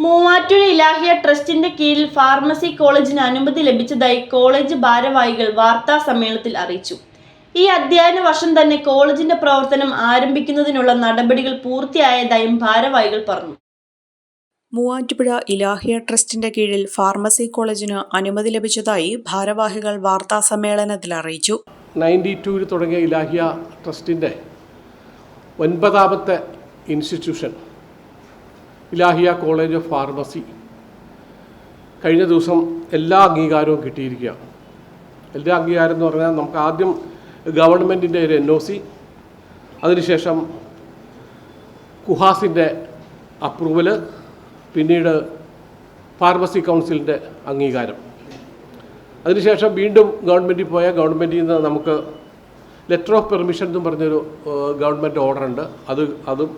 മൂവാറ്റുപുഴ ഇലാഹിയ ട്രസ്റ്റിന്റെ കീഴിൽ ഫാർമസി കോളേജിന് അനുമതി ലഭിച്ചതായി കോളേജ് ഭാരവാഹികൾ വാർത്താ സമ്മേളനത്തിൽ അറിയിച്ചു. ഈ അധ്യയന വർഷം തന്നെ കോളേജിന്റെ പ്രവർത്തനം ആരംഭിക്കുന്നതിനുള്ള നടപടികൾ പൂർത്തിയായതായും ഭാരവാഹികൾ പറഞ്ഞു. മൂവാറ്റുപുഴ ഇലാഹിയ ട്രസ്റ്റിന്റെ കീഴിൽ ഫാർമസി കോളേജിന് അനുമതി ലഭിച്ചതായി ഭാരവാഹികൾ വാർത്താ സമ്മേളനത്തിൽ അറിയിച്ചു. 92 തുടങ്ങിയ ഇലാഹിയ ട്രസ്റ്റിന്റെ 9ാമത്തെ institution Ilahia college of pharmacy കഴിഞ്ഞ ദിവസം എല്ലാ അംഗീകാരവും കിട്ടിയിരിക്കുകയാണ്. എല്ലാ അംഗീകാരം എന്ന് പറഞ്ഞാൽ നമുക്ക് ആദ്യം ഗവൺമെൻറ്റിൻ്റെ ഒരു NOC, അതിനുശേഷം കുഹാസിൻ്റെ അപ്രൂവല്, പിന്നീട് ഫാർമസി കൗൺസിലിൻ്റെ അംഗീകാരം. അതിനുശേഷം വീണ്ടും ഗവൺമെൻറ്റിൽ പോയ ഗവൺമെൻറ്റിൽ നിന്ന് നമുക്ക് ലെറ്റർ ഓഫ് പെർമിഷൻ എന്നും പറഞ്ഞൊരു ഗവൺമെൻറ് ഓർഡർ ഉണ്ട്. അതും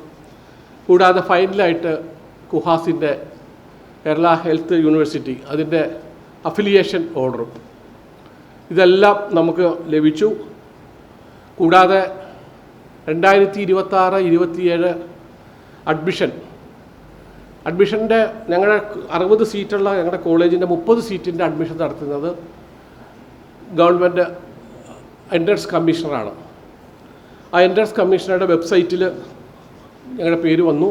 കൂടാതെ ഫൈനലായിട്ട് കുഹാസിൻ്റെ കേരള ഹെൽത്ത് യൂണിവേഴ്സിറ്റി അതിൻ്റെ അഫിലിയേഷൻ ഓർഡറും ഇതെല്ലാം നമുക്ക് ലഭിച്ചു. കൂടാതെ 2026-27 അഡ്മിഷൻ്റെ ഞങ്ങളുടെ 60 സീറ്റുള്ള ഞങ്ങളുടെ കോളേജിൻ്റെ 30 സീറ്റിൻ്റെ അഡ്മിഷൻ നടത്തുന്നത് ഗവൺമെൻറ് എൻട്രൻസ് കമ്മീഷണറാണ്. ആ എൻട്രൻസ് കമ്മീഷണറുടെ വെബ്സൈറ്റിൽ ഞങ്ങളുടെ പേര് വന്നു.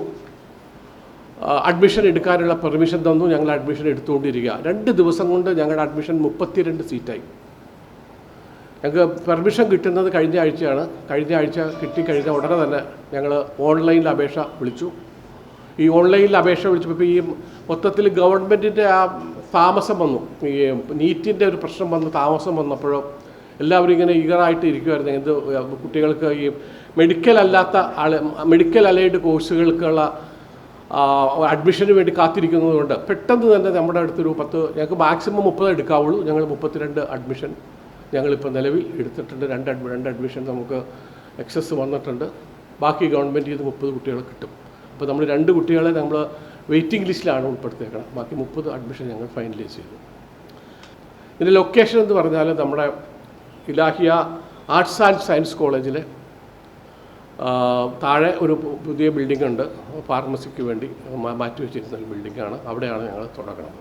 അഡ്മിഷൻ എടുക്കാനുള്ള പെർമിഷൻ തന്നു. ഞങ്ങൾ അഡ്മിഷൻ എടുത്തുകൊണ്ടിരിക്കുക. 2 ദിവസം കൊണ്ട് ഞങ്ങളുടെ അഡ്മിഷൻ 32 സീറ്റായി. ഞങ്ങൾക്ക് പെർമിഷൻ കിട്ടുന്നത് കഴിഞ്ഞ ആഴ്ചയാണ്. കഴിഞ്ഞ ആഴ്ച കിട്ടിക്കഴിഞ്ഞ ഉടനെ തന്നെ ഞങ്ങൾ ഓൺലൈനിൽ അപേക്ഷ വിളിച്ചു. ഈ ഓൺലൈനിൽ അപേക്ഷ വിളിച്ചപ്പോൾ ഈ മൊത്തത്തിൽ ഗവൺമെൻറ്റിൻ്റെ ആ താമസം വന്നു. ഈ നീറ്റിൻ്റെ ഒരു പ്രശ്നം വന്ന് താമസം വന്നപ്പോഴോ എല്ലാവരും ഇങ്ങനെ ഈഗറായിട്ട് ഇരിക്കുമായിരുന്നു. എന്ത് കുട്ടികൾക്ക് ഈ മെഡിക്കൽ അലൈഡ് കോഴ്സുകൾക്കുള്ള അഡ്മിഷന് വേണ്ടി കാത്തിരിക്കുന്നതുകൊണ്ട് പെട്ടെന്ന് തന്നെ നമ്മുടെ അടുത്തൊരു ഞങ്ങൾക്ക് മാക്സിമം 30 എടുക്കാവുള്ളൂ. ഞങ്ങൾ 32 അഡ്മിഷൻ ഞങ്ങളിപ്പോൾ നിലവിൽ എടുത്തിട്ടുണ്ട്. 2 അഡ്മിഷൻ നമുക്ക് എക്സസ് വന്നിട്ടുണ്ട്. ബാക്കി ഗവൺമെൻറ്റിൽ നിന്ന് 30 കുട്ടികളെ കിട്ടും. അപ്പോൾ നമ്മൾ 2 കുട്ടികളെ നമ്മൾ വെയിറ്റിംഗ് ലിസ്റ്റിലാണ് ഉൾപ്പെടുത്തിയേക്കണം. ബാക്കി 30 അഡ്മിഷൻ ഞങ്ങൾ ഫൈനലൈസ് ചെയ്തു. ഇതിൻ്റെ ലൊക്കേഷൻ എന്ന് പറഞ്ഞാൽ നമ്മുടെ ഇലാഹിയ ആർട്സ് ആൻഡ് സയൻസ് കോളേജിലെ താഴെ ഒരു പുതിയ ബിൽഡിംഗ് ഉണ്ട്. ഫാർമസിക്ക് വേണ്ടി മാറ്റി വെച്ചിരുന്ന ഒരു ബിൽഡിങ്ങാണ്. അവിടെയാണ് ഞങ്ങൾ തുടങ്ങുന്നത്.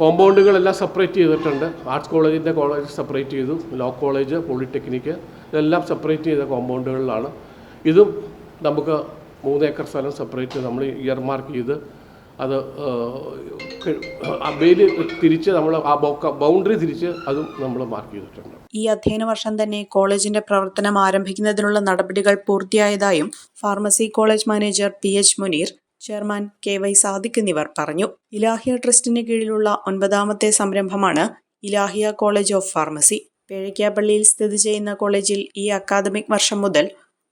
കോമ്പൗണ്ടുകളെല്ലാം സെപ്പറേറ്റ് ചെയ്തിട്ടുണ്ട്. ആർട്സ് കോളേജിൻ്റെ കോളേജ് സെപ്പറേറ്റ് ചെയ്തു. ലോ കോളേജ്, പോളിടെക്നിക്ക് ഇതെല്ലാം സെപ്പറേറ്റ് ചെയ്ത കോമ്പൗണ്ടുകളിലാണ്. ഇതും നമുക്ക് 3 ഏക്കർ സ്ഥലം സെപ്പറേറ്റ് നമ്മൾ ഇയർ മാർക്ക് ചെയ്ത് അത് വേലി തിരിച്ച് നമ്മൾ ആ ബൗണ്ടറി തിരിച്ച് അതും നമ്മൾ മാർക്ക് ചെയ്തിട്ടുണ്ട്. ഈ അധ്യയന വർഷം തന്നെ കോളേജിന്റെ പ്രവർത്തനം ആരംഭിക്കുന്നതിനുള്ള നടപടികൾ പൂർത്തിയായതായും pharmacy college manager PH Muneer, chairman KY Sadiq എന്നിവർ പറഞ്ഞു. ഇലാഹിയ ട്രസ്റ്റിന് കീഴിലുള്ള 9ാമത്തെ സംരംഭമാണ് ഇലാഹിയ കോളേജ് ഓഫ് ഫാർമസി. പേഴയ്ക്കാപ്പള്ളിയിൽ സ്ഥിതി ചെയ്യുന്ന കോളേജിൽ ഈ അക്കാദമിക് വർഷം മുതൽ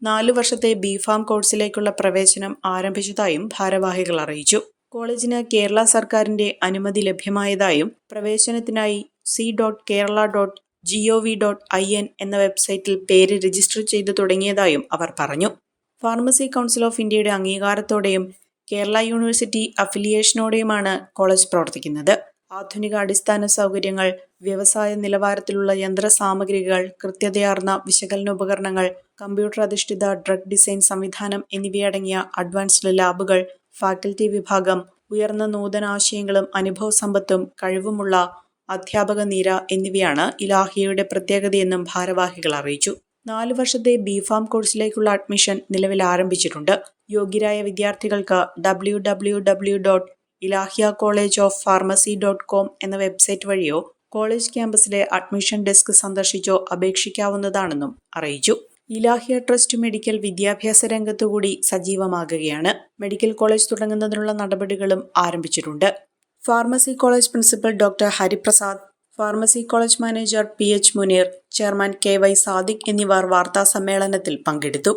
4 വർഷത്തെ BPharm കോഴ്സിലേക്കുള്ള പ്രവേശനം ആരംഭിച്ചതായും ഭാരവാഹികൾ അറിയിച്ചു. കോളേജിന് കേരള സർക്കാരിന്റെ അനുമതി ലഭ്യമായതായും പ്രവേശനത്തിനായി c.kerala.gov.in എന്ന വെബ്സൈറ്റിൽ പേര് രജിസ്റ്റർ ചെയ്തു തുടങ്ങിയതായും അവർ പറഞ്ഞു. ഫാർമസി കൗൺസിൽ ഓഫ് ഇന്ത്യയുടെ അംഗീകാരത്തോടെയും കേരള യൂണിവേഴ്സിറ്റി അഫിലിയേഷനോടെയുമാണ് കോളേജ് പ്രവർത്തിക്കുന്നത്. ആധുനിക അടിസ്ഥാന സൗകര്യങ്ങൾ, വ്യവസായ നിലവാരത്തിലുള്ള യന്ത്രസാമഗ്രികൾ, കൃത്യതയാർന്ന വിശകലന ഉപകരണങ്ങൾ, കമ്പ്യൂട്ടർ അധിഷ്ഠിത ഡ്രഗ് ഡിസൈൻ സംവിധാനം എന്നിവയടങ്ങിയ അഡ്വാൻസ്ഡ് ലാബുകൾ, ഫാക്കൽറ്റി വിഭാഗം, ഉയർന്ന നൂതനാശയങ്ങളും അനുഭവസമ്പത്തും കഴിവുമുള്ള അധ്യാപക നിര എന്നിവയാണ് ഇലാഹിയയുടെ പ്രത്യേകതയെന്നും ഭാരവാഹികൾ അറിയിച്ചു. 4 വർഷത്തെ BPharm കോഴ്സിലേക്കുള്ള അഡ്മിഷൻ നിലവിൽ ആരംഭിച്ചിട്ടുണ്ട്. യോഗ്യരായ വിദ്യാർത്ഥികൾക്ക് www.ilahiyacollegeoffpharmacy.com എന്ന വെബ്സൈറ്റ് വഴിയോ കോളേജ് ക്യാമ്പസിലെ അഡ്മിഷൻ ഡെസ്ക് സന്ദർശിച്ചോ അപേക്ഷിക്കാവുന്നതാണെന്നും അറിയിച്ചു. ഇലാഹിയ ട്രസ്റ്റ് മെഡിക്കൽ വിദ്യാഭ്യാസ രംഗത്തുകൂടി സജീവമാകുകയാണ്. മെഡിക്കൽ കോളേജ് തുടങ്ങുന്നതിനുള്ള നടപടികളും ആരംഭിച്ചിട്ടുണ്ട്. Pharmacy college principal doctor Hariprasad, pharmacy college manager PH Muneer, chairman KY Sadiq എന്നിവർ വാർത്താ സമ്മേളനത്തിൽ പങ്കെടുത്തു.